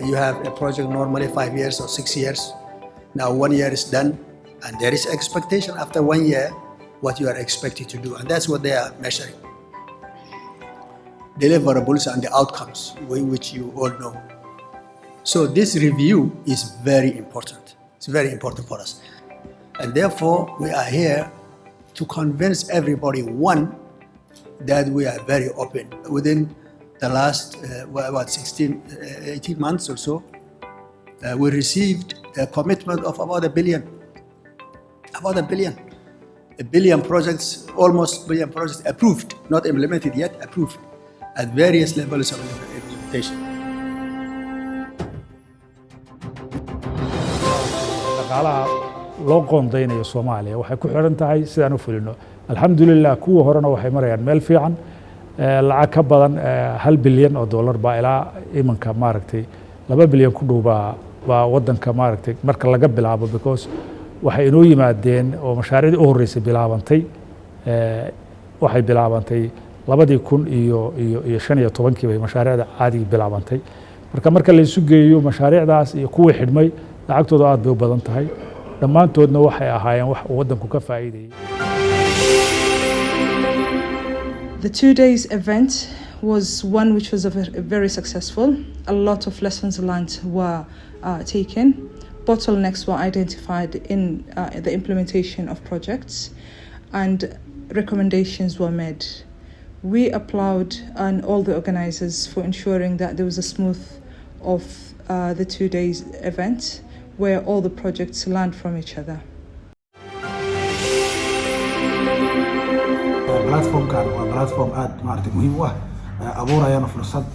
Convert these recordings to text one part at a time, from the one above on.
You have a project normally 5 years or 6 years. Now 1 year is done, and there is expectation after 1 year what you are expected to do, and that's what they are measuring. Deliverables and the outcomes, which you all know. So this review is very important. It's very important for us. And therefore, we are here to convince everybody, one, that we are very open. Within the last, 18 months or so, we received a commitment of about $1 billion. About $1 billion. $1 billion projects, almost $1 billion projects approved, not implemented yet, approved at various levels of implementation. loo qoondeynayo Soomaaliya waxay ku xiran tahay sidaan u fulino alxamdulillah kuwa horena waxay marayaan meel fiican lacag ka badan $1 bilyan oo dollar baa ilaa imanka maaragtay $2 bilyan ku dhow baa wadanka maaragtay marka laga bilaabo because waxay inoo yimaadeen oo mashaariicdii u horeysay bilaabantay waxay bilaabantay 2015 bay mashaariicda caadi bilaabantay marka la isu geeyo mashaariicdaas iyo kuwa xidhmay lacagtooda aad bay u badan tahay dhammaantoodna waxay ahaayeen wax wadanku ka faa'iideeyay. The 2 days event was one which was very successful. A lot of lessons learned were taken. Bottlenecks were identified in the implementation of projects, and recommendations were made. We applaud all the organizers for ensuring that there was a smooth of the 2 days event where all the projects learned from each other. Platform-kan waa platform aad maaragtay muhiim u ah abuurayana fursad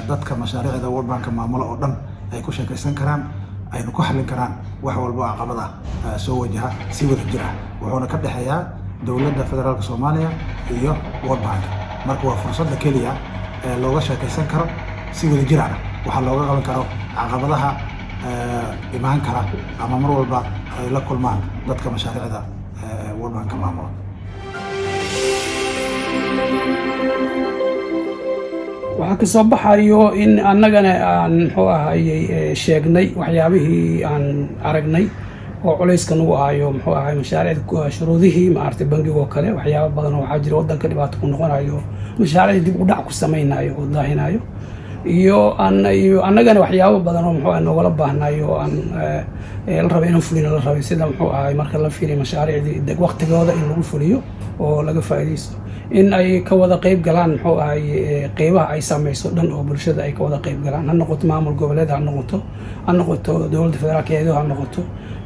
dadka mashaariicda World Bank maamulo oo dhan ay ku sheekaysan karaan aynu ku xallin karaan wax walba oo caqabada soo wajaha si wada jir ah wuxuuna ka dhaxeeyaa dowladda federaalka Soomaaliya iyo World Bank marka waa fursadda kaliya ee looga sheekaysan karo si wada jir ah waxa looga qaban karo caqabadaha imaan kara ama mar walba ay la kulmaan dadka mashaariicda World Bank maamulo. waxaa ka soo baxayo in annagana aan muxuu ahaayay sheegnay waxyaabihii aan aragnay oo culayska nagu ahayo muxuu ahaay mashaariicda shuruudihii maartay bangiga oo kale waxyaabo badan oo waxaa jira wadanka dhibaato ku noqonayo mashaariicda dib u dhac ku samaynayo oo daahinayo iyo annagana waxyaabo badan oo muxuu noogala baahnayo aan la rabo inaan fulino la rabo sida muxuu ahaay marka la fiiriyo mashaariicda waqtigooda in lagu fuliyo oo laga faa'iideysto in ay ka wada qayb galaan muxuu ahaay qaybaha ay saameyso dhan oo bulshada ay ka wada qayb galaan ha noqoto maamul goboleed ha noqoto dowladda federaalka ha noqoto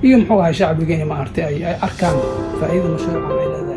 iyo muxuu ahaay shacbiga in maartay ay arkaan faa'iidada mashruucan ay leedahay.